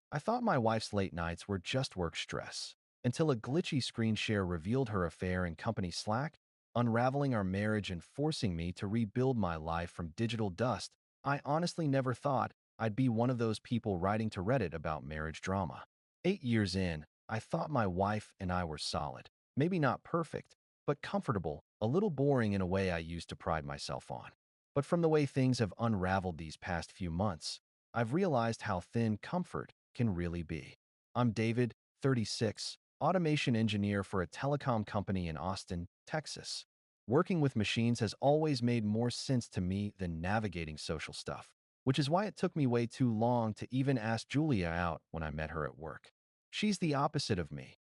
I thought my wife's late nights were just work stress, until a glitchy screen share revealed her affair in company Slack, unraveling our marriage and forcing me to rebuild my life from digital dust. I honestly never thought I'd be one of those people writing to Reddit about marriage drama. 8 years in, I thought my wife and I were solid. Maybe not perfect, but comfortable, a little boring in a way I used to pride myself on. But from the way things have unraveled these past few months, I've realized how thin comfort can really be. I'm David, 36, automation engineer for a telecom company in Austin, Texas. Working with machines has always made more sense to me than navigating social stuff, which is why it took me way too long to even ask Julia out when I met her at work. She's the opposite of me.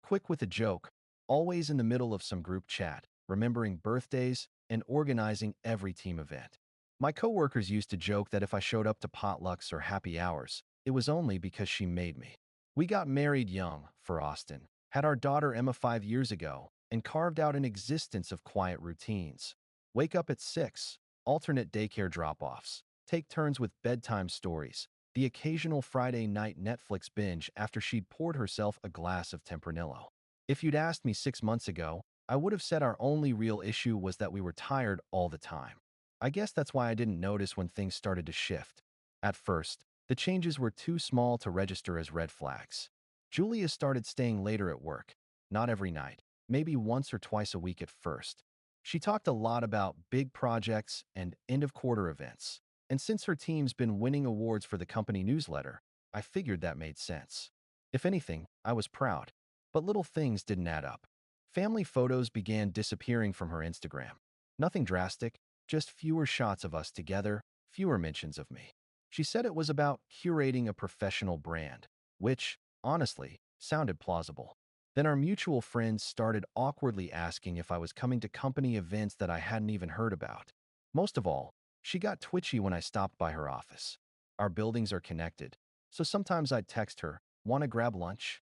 Quick with a joke, always in the middle of some group chat, remembering birthdays and organizing every team event. My coworkers used to joke that if I showed up to potlucks or happy hours, it was only because she made me. We got married young, for Austin, had our daughter Emma 5 years ago, and carved out an existence of quiet routines. Wake up at 6, alternate daycare drop-offs, take turns with bedtime stories, the occasional Friday night Netflix binge after she'd poured herself a glass of Tempranillo. If you'd asked me 6 months ago, I would have said our only real issue was that we were tired all the time. I guess that's why I didn't notice when things started to shift. At first, the changes were too small to register as red flags. Julia started staying later at work, not every night, maybe once or twice a week at first. She talked a lot about big projects and end-of-quarter events, and since her team's been winning awards for the company newsletter, I figured that made sense. If anything, I was proud. But little things didn't add up. Family photos began disappearing from her Instagram. Nothing drastic, just fewer shots of us together, fewer mentions of me. She said it was about curating a professional brand, which, honestly, sounded plausible. Then our mutual friends started awkwardly asking if I was coming to company events that I hadn't even heard about. Most of all, she got twitchy when I stopped by her office. Our buildings are connected, so sometimes I'd text her, "Want to grab lunch?"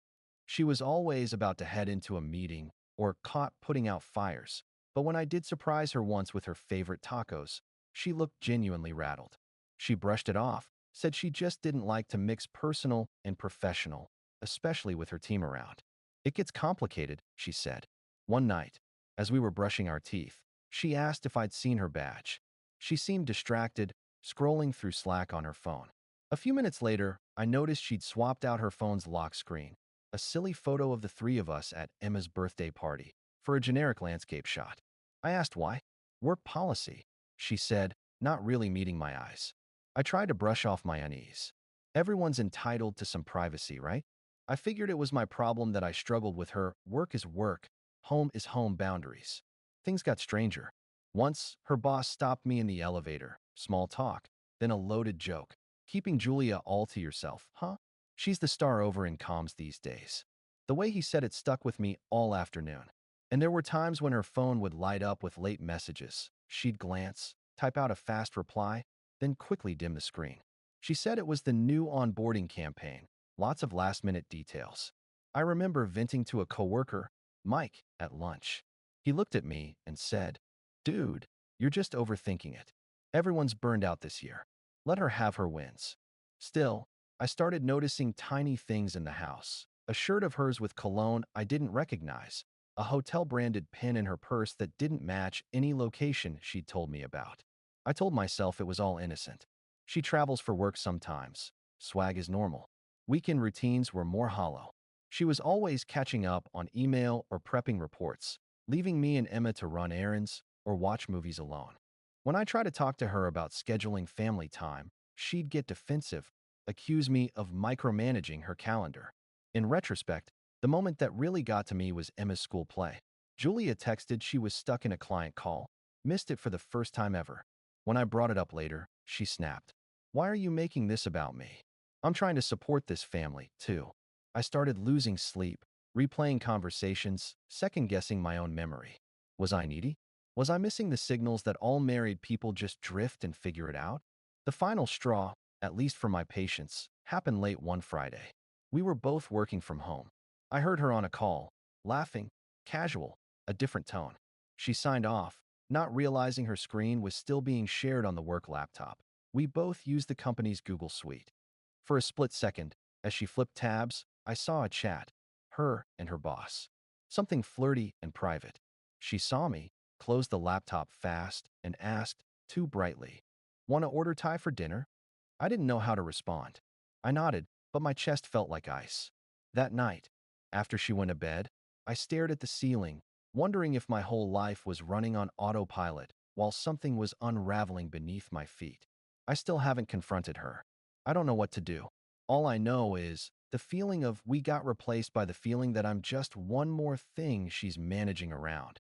She was always about to head into a meeting or caught putting out fires, but when I did surprise her once with her favorite tacos, she looked genuinely rattled. She brushed it off, said she just didn't like to mix personal and professional, especially with her team around. "It gets complicated," she said. One night, as we were brushing our teeth, she asked if I'd seen her badge. She seemed distracted, scrolling through Slack on her phone. A few minutes later, I noticed she'd swapped out her phone's lock screen, a silly photo of the three of us at Emma's birthday party, for a generic landscape shot. I asked why. "Work policy," she said, not really meeting my eyes. I tried to brush off my unease. Everyone's entitled to some privacy, right? I figured it was my problem that I struggled with her work is work, home is home boundaries. Things got stranger. Once, her boss stopped me in the elevator. Small talk, then a loaded joke. "Keeping Julia all to yourself, huh? She's the star over in comms these days." The way he said it stuck with me all afternoon. And there were times when her phone would light up with late messages. She'd glance, type out a fast reply, then quickly dim the screen. She said it was the new onboarding campaign, lots of last-minute details. I remember venting to a coworker, Mike, at lunch. He looked at me and said, "Dude, you're just overthinking it. Everyone's burned out this year. Let her have her wins." Still, I started noticing tiny things in the house. A shirt of hers with cologne I didn't recognize, a hotel-branded pin in her purse that didn't match any location she'd told me about. I told myself it was all innocent. She travels for work sometimes. Swag is normal. Weekend routines were more hollow. She was always catching up on email or prepping reports, leaving me and Emma to run errands or watch movies alone. When I tried to talk to her about scheduling family time, she'd get defensive, accuse me of micromanaging her calendar. In retrospect, the moment that really got to me was Emma's school play. Julia texted she was stuck in a client call, missed it for the first time ever. When I brought it up later, she snapped, "Why are you making this about me? I'm trying to support this family, too." I started losing sleep, replaying conversations, second-guessing my own memory. Was I needy? Was I missing the signals that all married people just drift and figure it out? The final straw, at least for my patience, happened late one Friday. We were both working from home. I heard her on a call, laughing, casual, a different tone. She signed off, not realizing her screen was still being shared on the work laptop. We both used the company's Google Suite. For a split second, As she flipped tabs, I saw a chat, her and her boss. Something flirty and private. She saw me, closed the laptop fast, and asked, too brightly, "Want to order Thai for dinner?" I didn't know how to respond. I nodded, but my chest felt like ice. That night, after she went to bed, I stared at the ceiling, wondering if my whole life was running on autopilot while something was unraveling beneath my feet. I still haven't confronted her. I don't know what to do. All I know is the feeling of we got replaced by the feeling that I'm just one more thing she's managing around.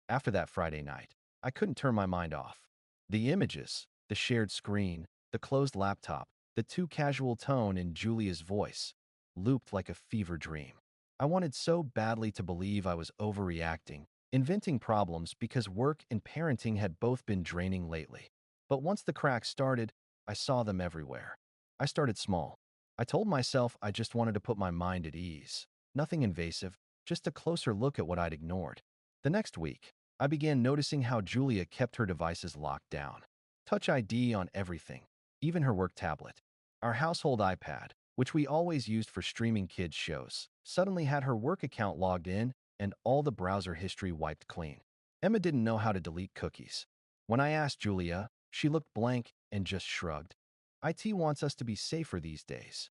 After that Friday night, I couldn't turn my mind off. The images, the shared screen, the closed laptop, the too casual tone in Julia's voice, looped like a fever dream. I wanted so badly to believe I was overreacting, inventing problems because work and parenting had both been draining lately. But once the cracks started, I saw them everywhere. I started small. I told myself I just wanted to put my mind at ease. Nothing invasive, just a closer look at what I'd ignored. The next week, I began noticing how Julia kept her devices locked down. Touch ID on everything, even her work tablet. Our household iPad, which we always used for streaming kids' shows, suddenly had her work account logged in and all the browser history wiped clean. Emma didn't know how to delete cookies. When I asked Julia, she looked blank and just shrugged. IT wants us to be safer these days.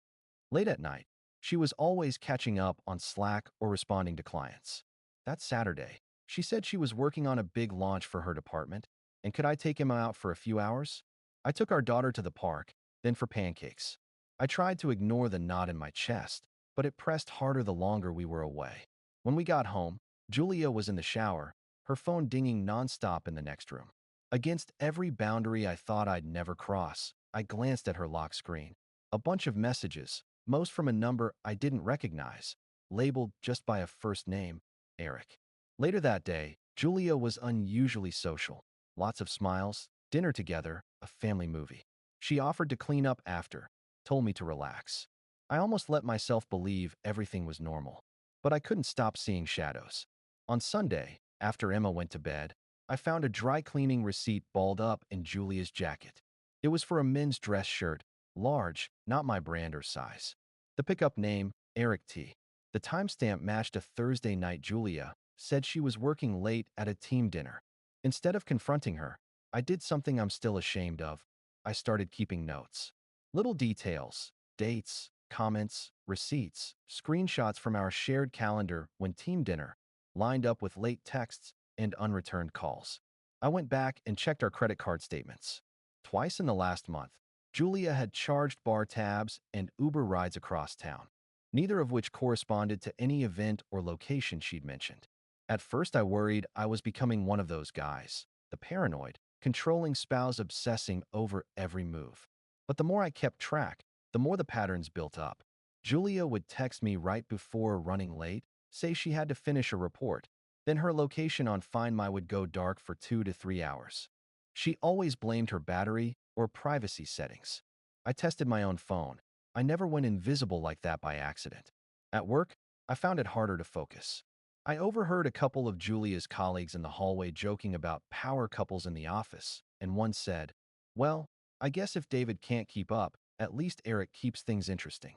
Late at night, she was always catching up on Slack or responding to clients. That Saturday, she said she was working on a big launch for her department, and could I take him out for a few hours? I took our daughter to the park, then for pancakes. I tried to ignore the knot in my chest, but it pressed harder the longer we were away. When we got home, Julia was in the shower, her phone dinging nonstop in the next room. Against every boundary I thought I'd never cross, I glanced at her lock screen. A bunch of messages, most from a number I didn't recognize, labeled just by a first name, Eric. Later that day, Julia was unusually social. Lots of smiles, dinner together, a family movie. She offered to clean up after, told me to relax. I almost let myself believe everything was normal, but I couldn't stop seeing shadows. On Sunday, after Emma went to bed, I found a dry cleaning receipt balled up in Julia's jacket. It was for a men's dress shirt, large, not my brand or size. The pickup name, Eric T. The timestamp matched a Thursday night. Julia said she was working late at a team dinner. Instead of confronting her, I did something I'm still ashamed of. I started keeping notes. Little details, dates, comments, receipts, screenshots from our shared calendar when team dinner, lined up with late texts and unreturned calls. I went back and checked our credit card statements. Twice in the last month, Julia had charged bar tabs and Uber rides across town, neither of which corresponded to any event or location she'd mentioned. At first, I worried I was becoming one of those guys, the paranoid, controlling spouse obsessing over every move. But the more I kept track, the more the patterns built up. Julia would text me right before running late, say she had to finish a report, then her location on Find My would go dark for 2 to 3 hours. She always blamed her battery or privacy settings. I tested my own phone. I never went invisible like that by accident. At work, I found it harder to focus. I overheard a couple of Julia's colleagues in the hallway joking about power couples in the office, and one said, "Well, I guess if David can't keep up, at least Eric keeps things interesting."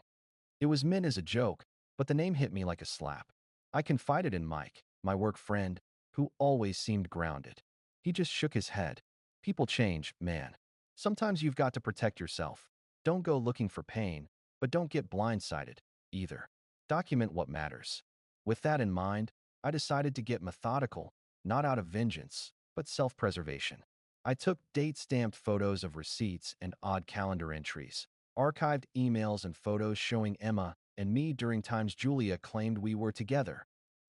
It was meant as a joke, but the name hit me like a slap. I confided in Mike, my work friend, who always seemed grounded. He just shook his head. "People change, man. Sometimes you've got to protect yourself. Don't go looking for pain, but don't get blindsided, either. Document what matters." With that in mind, I decided to get methodical, not out of vengeance, but self-preservation. I took date-stamped photos of receipts and odd calendar entries, archived emails and photos showing Emma and me during times Julia claimed we were together.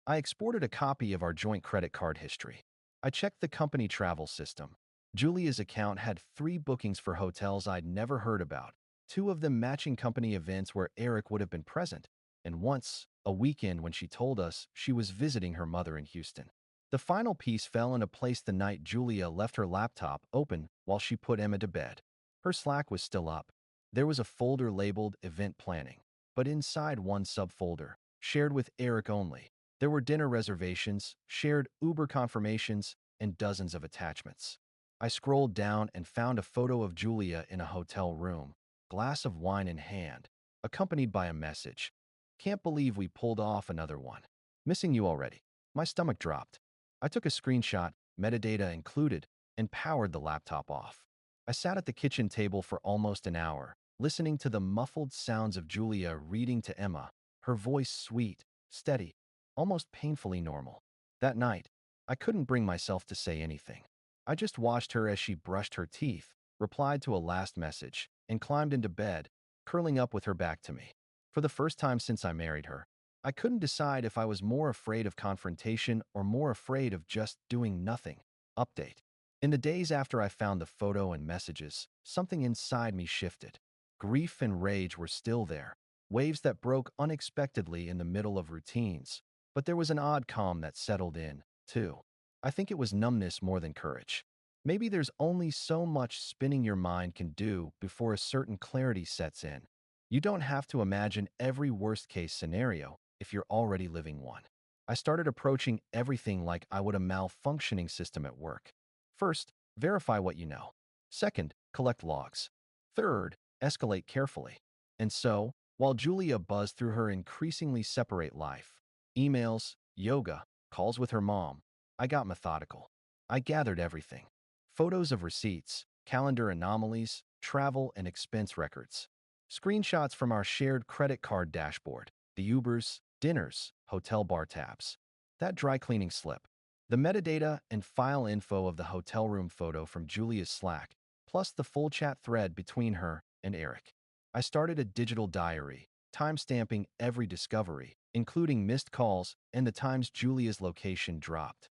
I exported a copy of our joint credit card history. I checked the company travel system. Julia's account had 3 bookings for hotels I'd never heard about, 2 of them matching company events where Eric would have been present, and once, a weekend when she told us she was visiting her mother in Houston. The final piece fell into place the night Julia left her laptop open while she put Emma to bed. Her Slack was still up. There was a folder labeled Event Planning, but inside one subfolder, shared with Eric only, there were dinner reservations, shared Uber confirmations, and dozens of attachments. I scrolled down and found a photo of Julia in a hotel room, glass of wine in hand, accompanied by a message. Can't believe we pulled off another one. Missing you already. My stomach dropped. I took a screenshot, metadata included, and powered the laptop off. I sat at the kitchen table for almost an hour, listening to the muffled sounds of Julia reading to Emma, her voice sweet, steady, almost painfully normal. That night, I couldn't bring myself to say anything. I just watched her as she brushed her teeth, replied to a last message, and climbed into bed, curling up with her back to me. For the first time since I married her, I couldn't decide if I was more afraid of confrontation or more afraid of just doing nothing. Update. In the days after I found the photo and messages, something inside me shifted. Grief and rage were still there, waves that broke unexpectedly in the middle of routines. But there was an odd calm that settled in, too. I think it was numbness more than courage. Maybe there's only so much spinning your mind can do before a certain clarity sets in. You don't have to imagine every worst-case scenario if you're already living one. I started approaching everything like I would a malfunctioning system at work. First, verify what you know. Second, collect logs. Third, escalate carefully. And so, while Julia buzzed through her increasingly separate life, emails, yoga, calls with her mom, I got methodical. I gathered everything. Photos of receipts, calendar anomalies, travel and expense records. Screenshots from our shared credit card dashboard, the Ubers, dinners, hotel bar tabs. That dry cleaning slip. The metadata and file info of the hotel room photo from Julia's Slack, plus the full chat thread between her and Eric. I started a digital diary, timestamping every discovery, including missed calls and the times Julia's location dropped.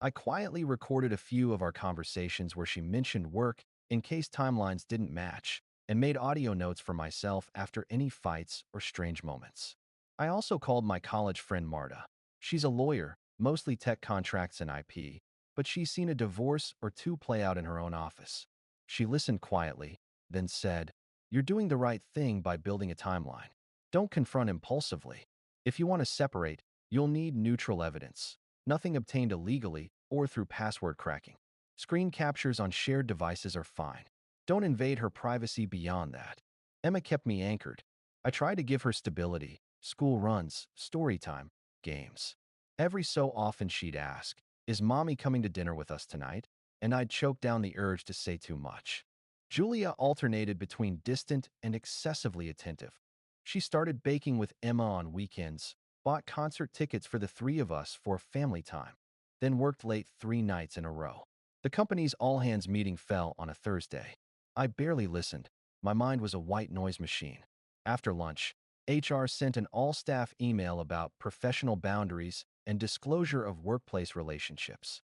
I quietly recorded a few of our conversations where she mentioned work in case timelines didn't match, and made audio notes for myself after any fights or strange moments. I also called my college friend Marta. She's a lawyer, mostly tech contracts and IP, but she's seen a divorce or two play out in her own office. She listened quietly, then said, "You're doing the right thing by building a timeline. Don't confront impulsively. If you want to separate, you'll need neutral evidence. Nothing obtained illegally or through password cracking. Screen captures on shared devices are fine. Don't invade her privacy beyond that." Emma kept me anchored. I tried to give her stability, school runs, story time, games. Every so often she'd ask, "Is mommy coming to dinner with us tonight?" And I'd choke down the urge to say too much. Julia alternated between distant and excessively attentive. She started baking with Emma on weekends, bought concert tickets for the three of us for family time, then worked late 3 nights in a row. The company's all-hands meeting fell on a Thursday. I barely listened. My mind was a white noise machine. After lunch, HR sent an all-staff email about professional boundaries and disclosure of workplace relationships.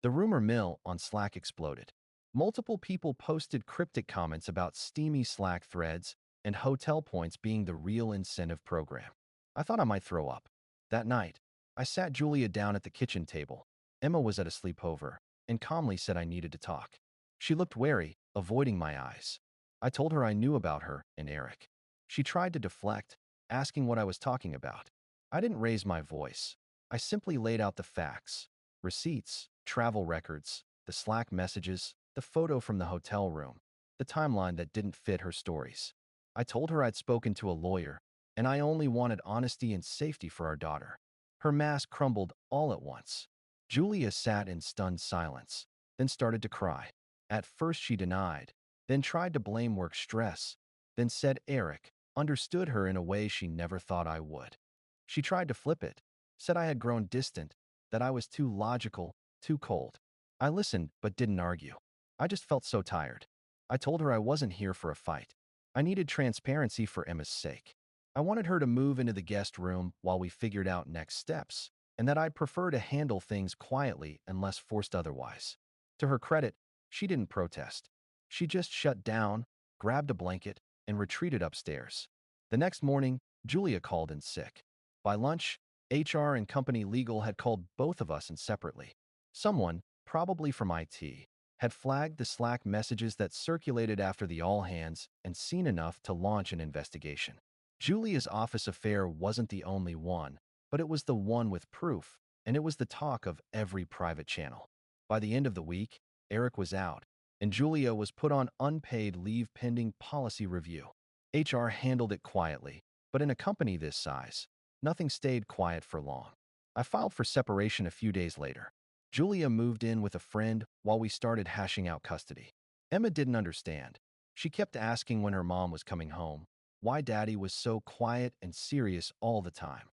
The rumor mill on Slack exploded. Multiple people posted cryptic comments about steamy Slack threads and hotel points being the real incentive program. I thought I might throw up. That night, I sat Julia down at the kitchen table. Emma was at a sleepover and calmly said I needed to talk. She looked wary, avoiding my eyes. I told her I knew about her and Eric. She tried to deflect, asking what I was talking about. I didn't raise my voice. I simply laid out the facts. Receipts, travel records, the Slack messages, the photo from the hotel room, the timeline that didn't fit her stories. I told her I'd spoken to a lawyer, and I only wanted honesty and safety for our daughter. Her mask crumbled all at once. Julia sat in stunned silence, then started to cry. At first she denied, then tried to blame work stress, then said Eric understood her in a way she never thought I would. She tried to flip it, said I had grown distant, that I was too logical, too cold. I listened but didn't argue. I just felt so tired. I told her I wasn't here for a fight. I needed transparency for Emma's sake. I wanted her to move into the guest room while we figured out next steps, and that I'd prefer to handle things quietly unless forced otherwise. To her credit, she didn't protest. She just shut down, grabbed a blanket, and retreated upstairs. The next morning, Julia called in sick. By lunch, HR and company legal had called both of us in separately. Someone, probably from IT, had flagged the Slack messages that circulated after the all-hands and seen enough to launch an investigation. Julia's office affair wasn't the only one, but it was the one with proof, and it was the talk of every private channel. By the end of the week, Eric was out, and Julia was put on unpaid leave pending policy review. HR handled it quietly, but in a company this size, nothing stayed quiet for long. I filed for separation a few days later. Julia moved in with a friend while we started hashing out custody. Emma didn't understand. She kept asking when her mom was coming home, why daddy was so quiet and serious all the time.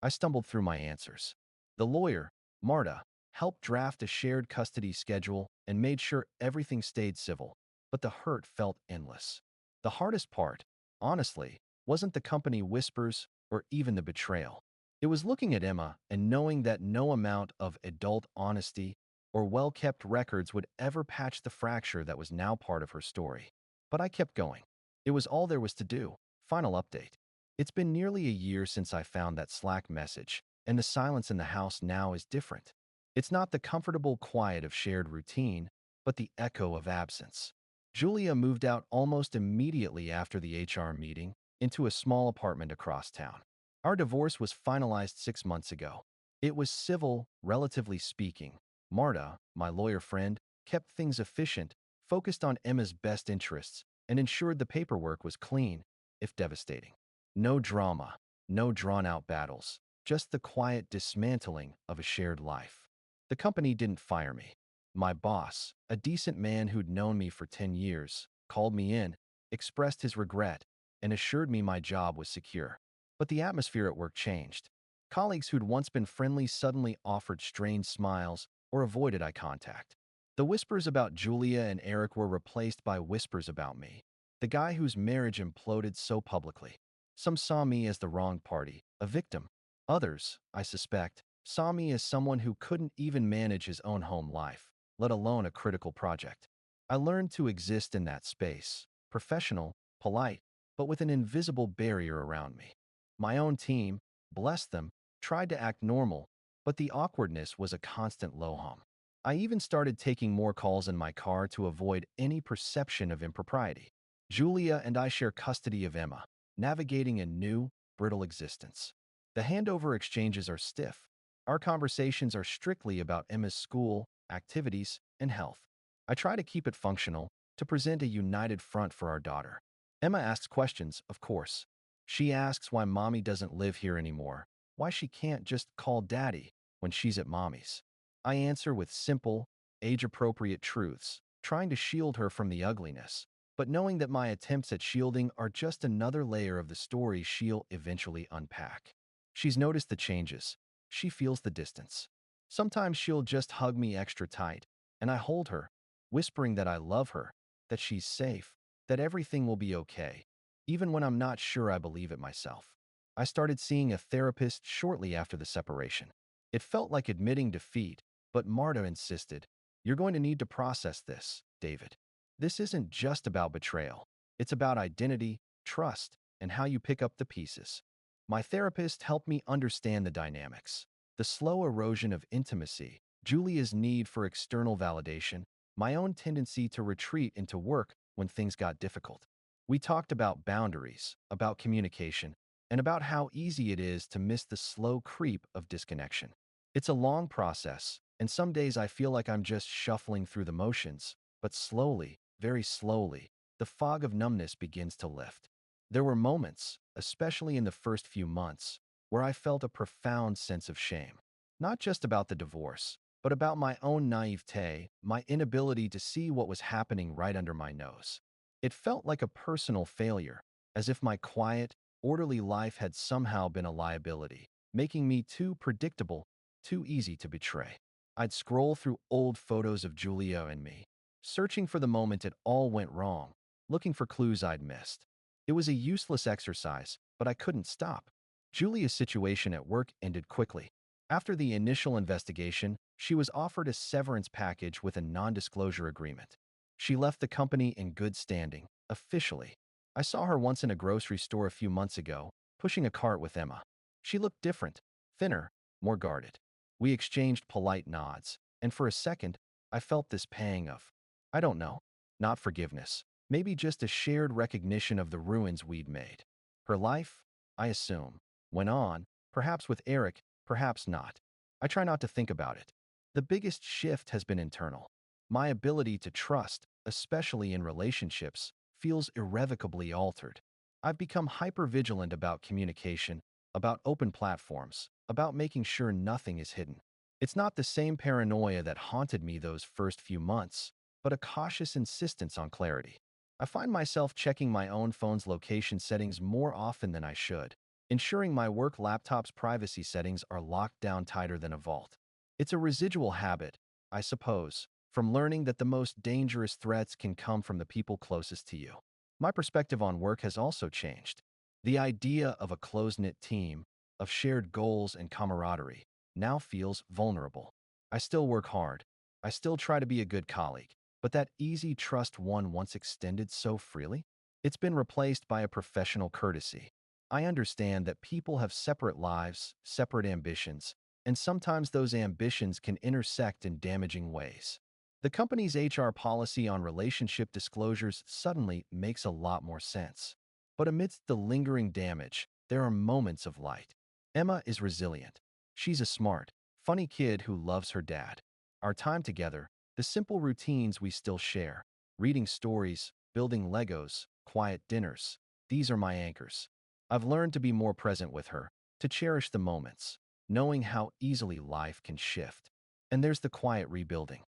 I stumbled through my answers. The lawyer, Marta, helped draft a shared custody schedule and made sure everything stayed civil, but the hurt felt endless. The hardest part, honestly, wasn't the company whispers or even the betrayal. It was looking at Emma and knowing that no amount of adult honesty or well-kept records would ever patch the fracture that was now part of her story. But I kept going. It was all there was to do. Final update. It's been nearly a year since I found that Slack message, and the silence in the house now is different. It's not the comfortable quiet of shared routine, but the echo of absence. Julia moved out almost immediately after the HR meeting into a small apartment across town. Our divorce was finalized 6 months ago. It was civil, relatively speaking. Marta, my lawyer friend, kept things efficient, focused on Emma's best interests, and ensured the paperwork was clean, if devastating. No drama, no drawn-out battles, just the quiet dismantling of a shared life. The company didn't fire me. My boss, a decent man who'd known me for 10 years, called me in, expressed his regret, and assured me my job was secure. But the atmosphere at work changed. Colleagues who'd once been friendly suddenly offered strained smiles or avoided eye contact. The whispers about Julia and Eric were replaced by whispers about me, the guy whose marriage imploded so publicly. Some saw me as the wrong party, a victim. Others, I suspect, saw me as someone who couldn't even manage his own home life, let alone a critical project. I learned to exist in that space, professional, polite, but with an invisible barrier around me. My own team, bless them, tried to act normal, but the awkwardness was a constant low hum. I even started taking more calls in my car to avoid any perception of impropriety. Julia and I share custody of Emma, navigating a new, brittle existence. The handover exchanges are stiff. Our conversations are strictly about Emma's school, activities, and health. I try to keep it functional, to present a united front for our daughter. Emma asks questions, of course. She asks why mommy doesn't live here anymore, why she can't just call daddy when she's at mommy's. I answer with simple, age-appropriate truths, trying to shield her from the ugliness, but knowing that my attempts at shielding are just another layer of the story she'll eventually unpack. She's noticed the changes. She feels the distance. Sometimes she'll just hug me extra tight, and I hold her, whispering that I love her, that she's safe, that everything will be okay, even when I'm not sure I believe it myself. I started seeing a therapist shortly after the separation. It felt like admitting defeat, but Marta insisted, "You're going to need to process this, David. This isn't just about betrayal. It's about identity, trust, and how you pick up the pieces." My therapist helped me understand the dynamics, the slow erosion of intimacy, Julia's need for external validation, my own tendency to retreat into work when things got difficult. We talked about boundaries, about communication, and about how easy it is to miss the slow creep of disconnection. It's a long process, and some days I feel like I'm just shuffling through the motions, but slowly, very slowly, the fog of numbness begins to lift. There were moments, especially in the first few months, where I felt a profound sense of shame. Not just about the divorce, but about my own naivete, my inability to see what was happening right under my nose. It felt like a personal failure, as if my quiet, orderly life had somehow been a liability, making me too predictable, too easy to betray. I'd scroll through old photos of Julia and me, searching for the moment it all went wrong, looking for clues I'd missed. It was a useless exercise, but I couldn't stop. Julia's situation at work ended quickly. After the initial investigation, she was offered a severance package with a non-disclosure agreement. She left the company in good standing, officially. I saw her once in a grocery store a few months ago, pushing a cart with Emma. She looked different, thinner, more guarded. We exchanged polite nods, and for a second, I felt this pang of, I don't know, not forgiveness, maybe just a shared recognition of the ruins we'd made. Her life, I assume, went on, perhaps with Eric, perhaps not. I try not to think about it. The biggest shift has been internal. My ability to trust, especially in relationships, feels irrevocably altered. I've become hyper-vigilant about communication, about open platforms, about making sure nothing is hidden. It's not the same paranoia that haunted me those first few months, but a cautious insistence on clarity. I find myself checking my own phone's location settings more often than I should, ensuring my work laptop's privacy settings are locked down tighter than a vault. It's a residual habit, I suppose, from learning that the most dangerous threats can come from the people closest to you. My perspective on work has also changed. The idea of a close-knit team, of shared goals and camaraderie, now feels vulnerable. I still work hard. I still try to be a good colleague. But that easy trust one once extended so freely? It's been replaced by a professional courtesy. I understand that people have separate lives, separate ambitions, and sometimes those ambitions can intersect in damaging ways. The company's HR policy on relationship disclosures suddenly makes a lot more sense. But amidst the lingering damage, there are moments of light. Emma is resilient. She's a smart, funny kid who loves her dad. Our time together, the simple routines we still share, reading stories, building Legos, quiet dinners, these are my anchors. I've learned to be more present with her, to cherish the moments, knowing how easily life can shift. And there's the quiet rebuilding.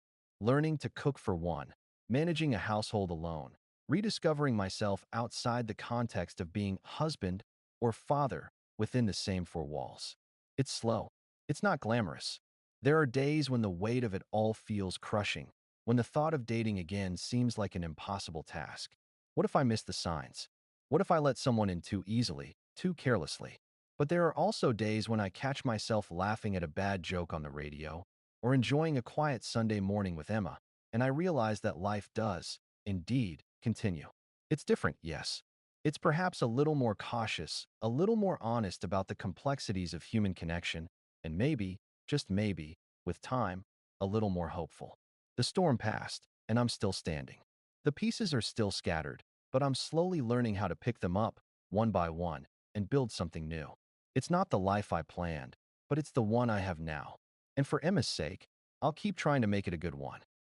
Learning to cook for one, managing a household alone, rediscovering myself outside the context of being husband or father within the same four walls. It's slow. It's not glamorous. There are days when the weight of it all feels crushing, when the thought of dating again seems like an impossible task. What if I miss the signs? What if I let someone in too easily, too carelessly? But there are also days when I catch myself laughing at a bad joke on the radio, or enjoying a quiet Sunday morning with Emma, and I realize that life does, indeed, continue. It's different, yes. It's perhaps a little more cautious, a little more honest about the complexities of human connection, and maybe, just maybe, with time, a little more hopeful. The storm passed, and I'm still standing. The pieces are still scattered, but I'm slowly learning how to pick them up, one by one, and build something new. It's not the life I planned, but it's the one I have now. And for Emma's sake, I'll keep trying to make it a good one.